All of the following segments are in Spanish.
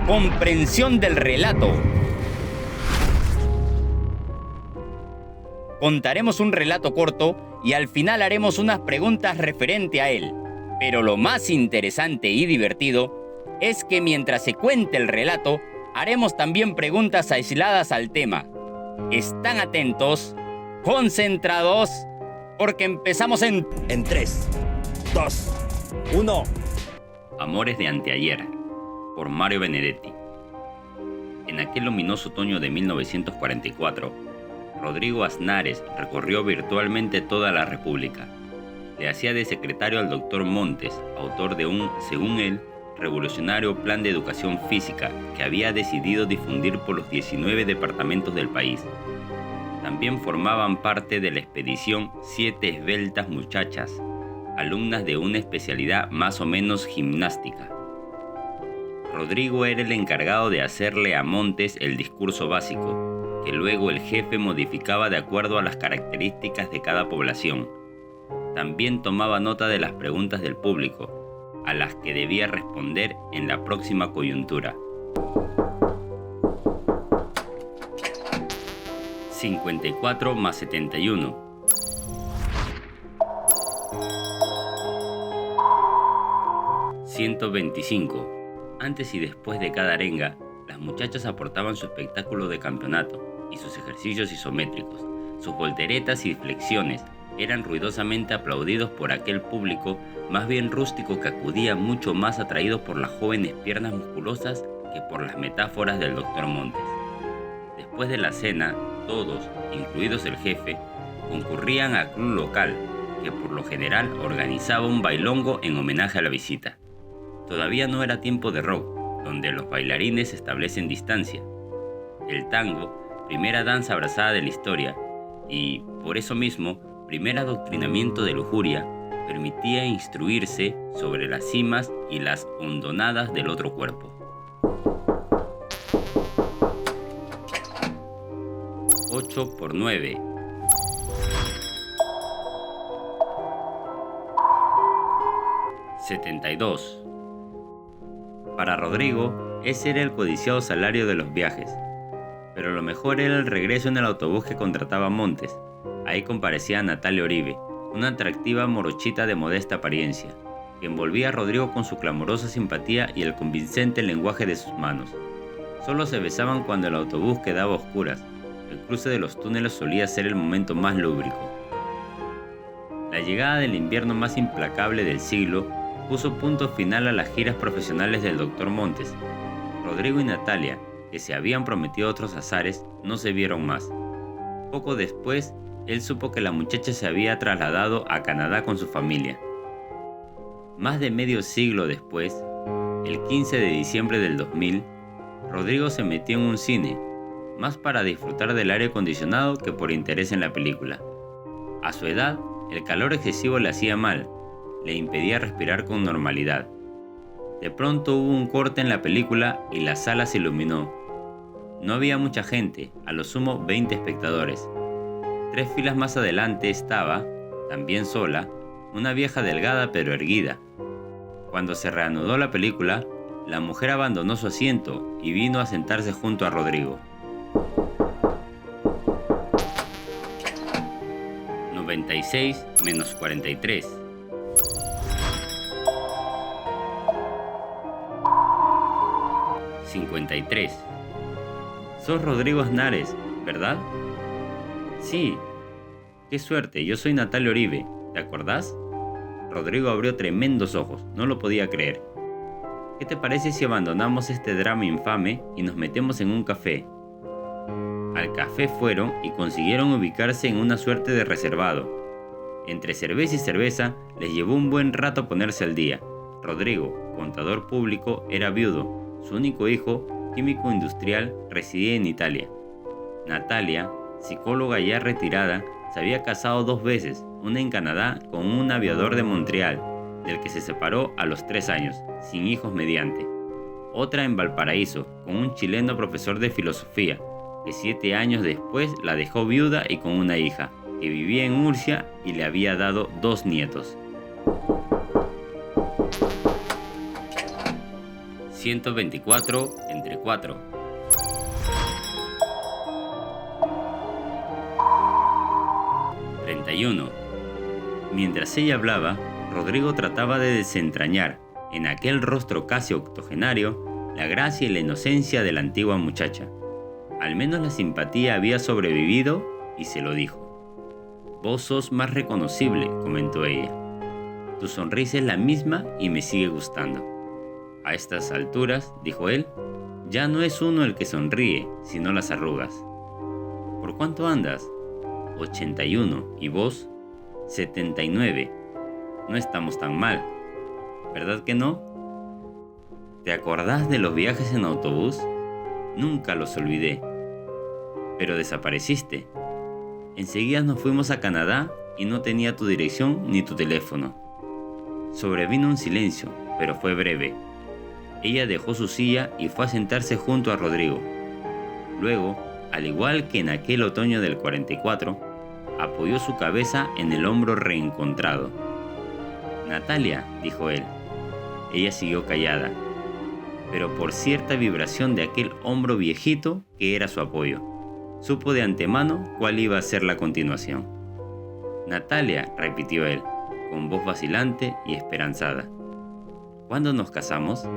Comprensión del relato. Contaremos un relato corto y al final haremos unas preguntas referente a él. Pero lo más interesante y divertido es que mientras se cuente el relato, haremos también preguntas aisladas al tema. ¿Están atentos? ¿Concentrados? Porque empezamos en 3, 2, 1. Amores de anteayer, por Mario Benedetti. En aquel luminoso otoño de 1944, Rodrigo Aznares recorrió virtualmente toda la República. Le hacía de secretario al doctor Montes, autor de un, según él, revolucionario plan de educación física que había decidido difundir por los 19 departamentos del país. También formaban parte de la expedición 7 esbeltas muchachas, alumnas de una especialidad más o menos gimnástica. Rodrigo era el encargado de hacerle a Montes el discurso básico, que luego el jefe modificaba de acuerdo a las características de cada población. También tomaba nota de las preguntas del público, a las que debía responder en la próxima coyuntura. 54 más 71. 125. Antes y después de cada arenga, las muchachas aportaban su espectáculo de campeonato y sus ejercicios isométricos. Sus volteretas y flexiones eran ruidosamente aplaudidos por aquel público más bien rústico que acudía mucho más atraído por las jóvenes piernas musculosas que por las metáforas del doctor Montes. Después de la cena, todos, incluidos el jefe, concurrían al club local, que por lo general organizaba un bailongo en homenaje a la visita. Todavía no era tiempo de rock, donde los bailarines establecen distancia. El tango, primera danza abrazada de la historia, y, por eso mismo, primer adoctrinamiento de lujuria, permitía instruirse sobre las cimas y las hondonadas del otro cuerpo. 8 por 9. 72. Para Rodrigo, ese era el codiciado salario de los viajes. Pero lo mejor era el regreso en el autobús que contrataba Montes. Ahí comparecía Natalia Oribe, una atractiva morochita de modesta apariencia, que envolvía a Rodrigo con su clamorosa simpatía y el convincente lenguaje de sus manos. Solo se besaban cuando el autobús quedaba a oscuras. El cruce de los túneles solía ser el momento más lúbrico. La llegada del invierno más implacable del siglo puso punto final a las giras profesionales del Dr. Montes. Rodrigo y Natalia, que se habían prometido otros azares, no se vieron más. Poco después, él supo que la muchacha se había trasladado a Canadá con su familia. Más de medio siglo después, el 15 de diciembre del 2000, Rodrigo se metió en un cine, más para disfrutar del aire acondicionado que por interés en la película. A su edad, el calor excesivo le hacía mal, le impedía respirar con normalidad. De pronto hubo un corte en la película y la sala se iluminó. No había mucha gente, a lo sumo 20 espectadores. 3 filas más adelante estaba, también sola, una vieja delgada pero erguida. Cuando se reanudó la película, la mujer abandonó su asiento y vino a sentarse junto a Rodrigo. 96 menos 43. 53. Sos Rodrigo Aznares, ¿verdad? Sí. Qué suerte, yo soy Natalia Oribe, ¿te acordás? Rodrigo abrió tremendos ojos, no lo podía creer. ¿Qué te parece si abandonamos este drama infame y nos metemos en un café? Al café fueron y consiguieron ubicarse en una suerte de reservado. Entre cerveza y cerveza les llevó un buen rato ponerse al día. Rodrigo, contador público, era viudo. Su único hijo, químico industrial, residía en Italia. Natalia, psicóloga ya retirada, se había casado 2 veces, una en Canadá con un aviador de Montreal, del que se separó a los 3 años, sin hijos mediante. Otra en Valparaíso, con un chileno profesor de filosofía, que 7 años después la dejó viuda y con una hija, que vivía en Murcia y le había dado 2 nietos. 324 entre 4. 31. Mientras ella hablaba, Rodrigo trataba de desentrañar, en aquel rostro casi octogenario, la gracia y la inocencia de la antigua muchacha. Al menos la simpatía había sobrevivido y se lo dijo. «Vos sos más reconocible», comentó ella. «Tu sonrisa es la misma y me sigue gustando». «A estas alturas», dijo él, «ya no es uno el que sonríe, sino las arrugas». «¿Por cuánto andas?» 81. ¿Y vos? 79. No estamos tan mal, ¿verdad que no? ¿Te acordás de los viajes en autobús? Nunca los olvidé. Pero desapareciste. Enseguida nos fuimos a Canadá y no tenía tu dirección ni tu teléfono. Sobrevino un silencio, pero fue breve. Ella dejó su silla y fue a sentarse junto a Rodrigo. Luego, al igual que en aquel otoño del 44, apoyó su cabeza en el hombro reencontrado. «Natalia», dijo él. Ella siguió callada, pero por cierta vibración de aquel hombro viejito que era su apoyo, supo de antemano cuál iba a ser la continuación. «Natalia», repitió él, con voz vacilante y esperanzada. «¿Cuándo nos casamos?»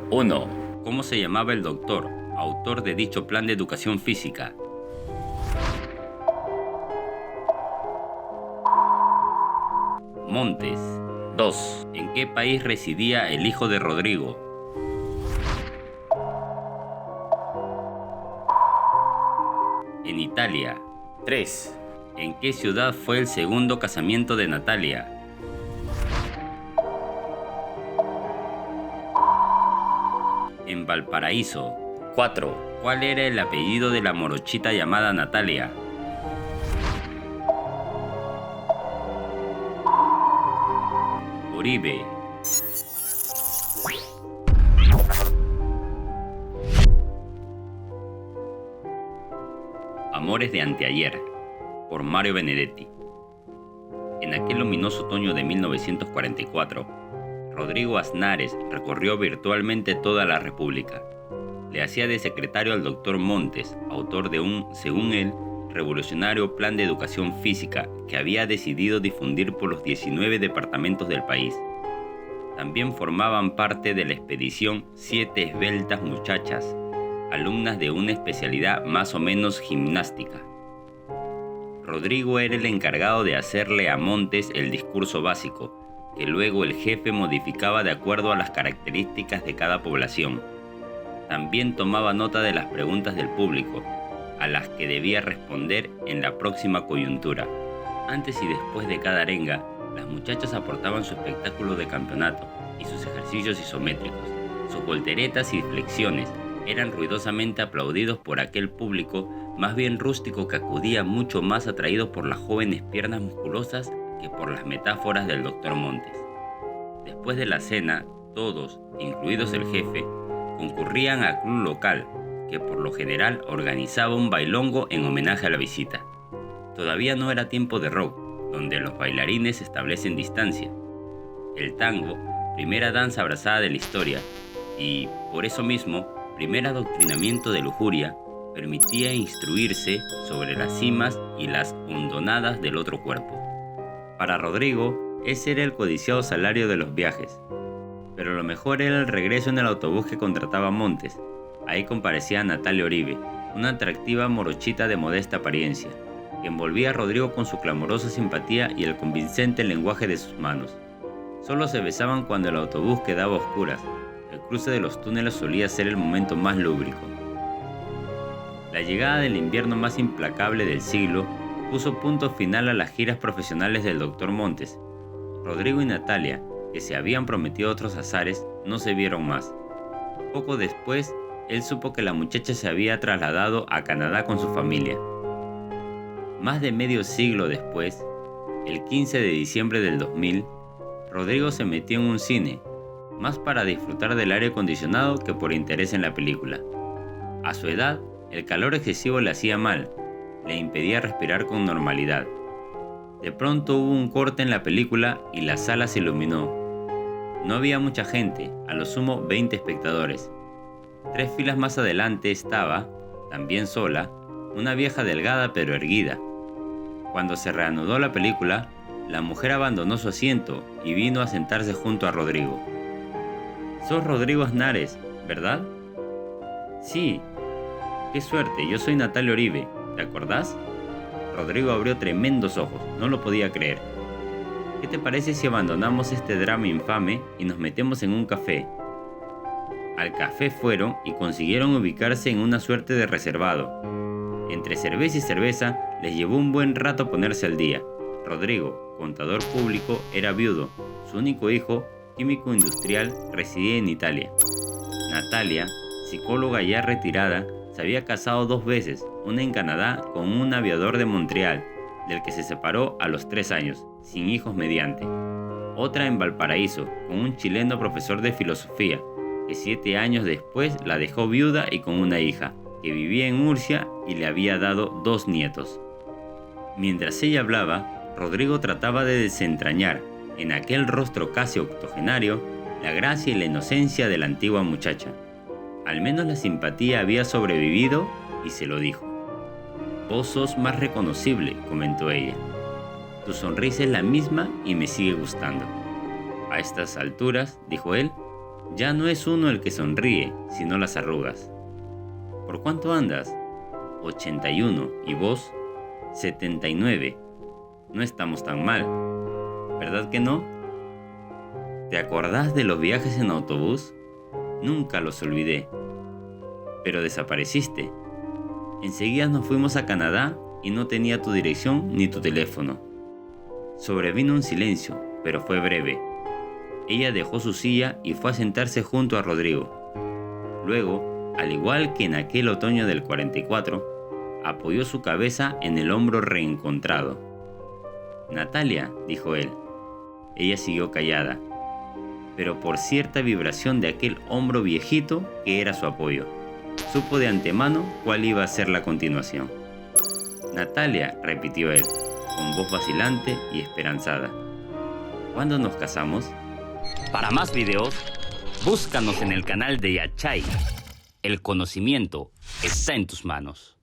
«1. ¿Cómo se llamaba el doctor, autor de dicho plan de educación física?» «Montes». 2. ¿En qué país residía el hijo de Rodrigo? En Italia. 3, ¿En qué ciudad fue el segundo casamiento de Natalia? En Valparaíso. 4, ¿Cuál era el apellido de la morochita llamada Natalia? Uribe. Amores de anteayer, por Mario Benedetti. En aquel luminoso otoño de 1944, Rodrigo Aznares recorrió virtualmente toda la República. Le hacía de secretario al doctor Montes, autor de un, según él, revolucionario plan de educación física que había decidido difundir por los 19 departamentos del país. También formaban parte de la expedición 7 esbeltas muchachas, alumnas de una especialidad más o menos gimnástica. Rodrigo era el encargado de hacerle a Montes el discurso básico, que luego el jefe modificaba de acuerdo a las características de cada población. También tomaba nota de las preguntas del público, a las que debía responder en la próxima coyuntura. Antes y después de cada arenga, las muchachas aportaban su espectáculo de campeonato y sus ejercicios isométricos. Sus volteretas y flexiones eran ruidosamente aplaudidos por aquel público más bien rústico que acudía mucho más atraído por las jóvenes piernas musculosas que por las metáforas del doctor Montes. Después de la cena, todos, incluidos el jefe, concurrían al club local, que por lo general organizaba un bailongo en homenaje a la visita. Todavía no era tiempo de rock, donde los bailarines establecen distancia. El tango, primera danza abrazada de la historia, y, por eso mismo, primer adoctrinamiento de lujuria, permitía instruirse sobre las cimas y las hondonadas del otro cuerpo. Para Rodrigo, ese era el codiciado salario de los viajes. Pero lo mejor era el regreso en el autobús que contrataba Montes. Ahí comparecía Natalia Uribe, una atractiva morochita de modesta apariencia, que envolvía a Rodrigo con su clamorosa simpatía y el convincente lenguaje de sus manos. Solo se besaban cuando el autobús quedaba a oscuras. El cruce de los túneles solía ser el momento más lúbrico. La llegada del invierno más implacable del siglo puso punto final a las giras profesionales del Dr. Montes. Rodrigo y Natalia, que se habían prometido otros azares, no se vieron más. Poco después, él supo que la muchacha se había trasladado a Canadá con su familia. Más de medio siglo después, el 15 de diciembre del 2000, Rodrigo se metió en un cine, más para disfrutar del aire acondicionado que por interés en la película. A su edad, el calor excesivo le hacía mal, le impedía respirar con normalidad. De pronto hubo un corte en la película y la sala se iluminó. No había mucha gente, a lo sumo 20 espectadores. 3 filas más adelante estaba, también sola, una vieja delgada pero erguida. Cuando se reanudó la película, la mujer abandonó su asiento y vino a sentarse junto a Rodrigo. «Sos Rodrigo Aznares, ¿verdad?» «Sí. Qué suerte, yo soy Natalia Oribe, ¿te acordás?» Rodrigo abrió tremendos ojos, no lo podía creer. «¿Qué te parece si abandonamos este drama infame y nos metemos en un café?» Al café fueron y consiguieron ubicarse en una suerte de reservado. Entre cerveza y cerveza les llevó un buen rato ponerse al día. Rodrigo, contador público, era viudo. Su único hijo, químico industrial, residía en Italia. Natalia, psicóloga ya retirada, se había casado 2 veces, una en Canadá con un aviador de Montreal, del que se separó a los 3 años, sin hijos mediante. Otra en Valparaíso, con un chileno profesor de filosofía, que 7 años después la dejó viuda y con una hija, que vivía en Murcia y le había dado 2 nietos. Mientras ella hablaba, Rodrigo trataba de desentrañar, en aquel rostro casi octogenario, la gracia y la inocencia de la antigua muchacha. Al menos la simpatía había sobrevivido y se lo dijo. «Vos sos más reconocible», comentó ella. «Tu sonrisa es la misma y me sigue gustando». «A estas alturas», dijo él, «ya no es uno el que sonríe, sino las arrugas». «¿Por cuánto andas?» 81. ¿Y vos?» 79. No estamos tan mal, ¿verdad que no? ¿Te acordás de los viajes en autobús? Nunca los olvidé. Pero desapareciste. Enseguida nos fuimos a Canadá y no tenía tu dirección ni tu teléfono. Sobrevino un silencio, pero fue breve. Ella dejó su silla y fue a sentarse junto a Rodrigo. Luego, al igual que en aquel otoño del 44, apoyó su cabeza en el hombro reencontrado. «Natalia», dijo él. Ella siguió callada, pero por cierta vibración de aquel hombro viejito que era su apoyo, supo de antemano cuál iba a ser la continuación. «Natalia», repitió él, con voz vacilante y esperanzada. «¿Cuándo nos casamos?» Para más videos, búscanos en el canal de Yachay. El conocimiento está en tus manos.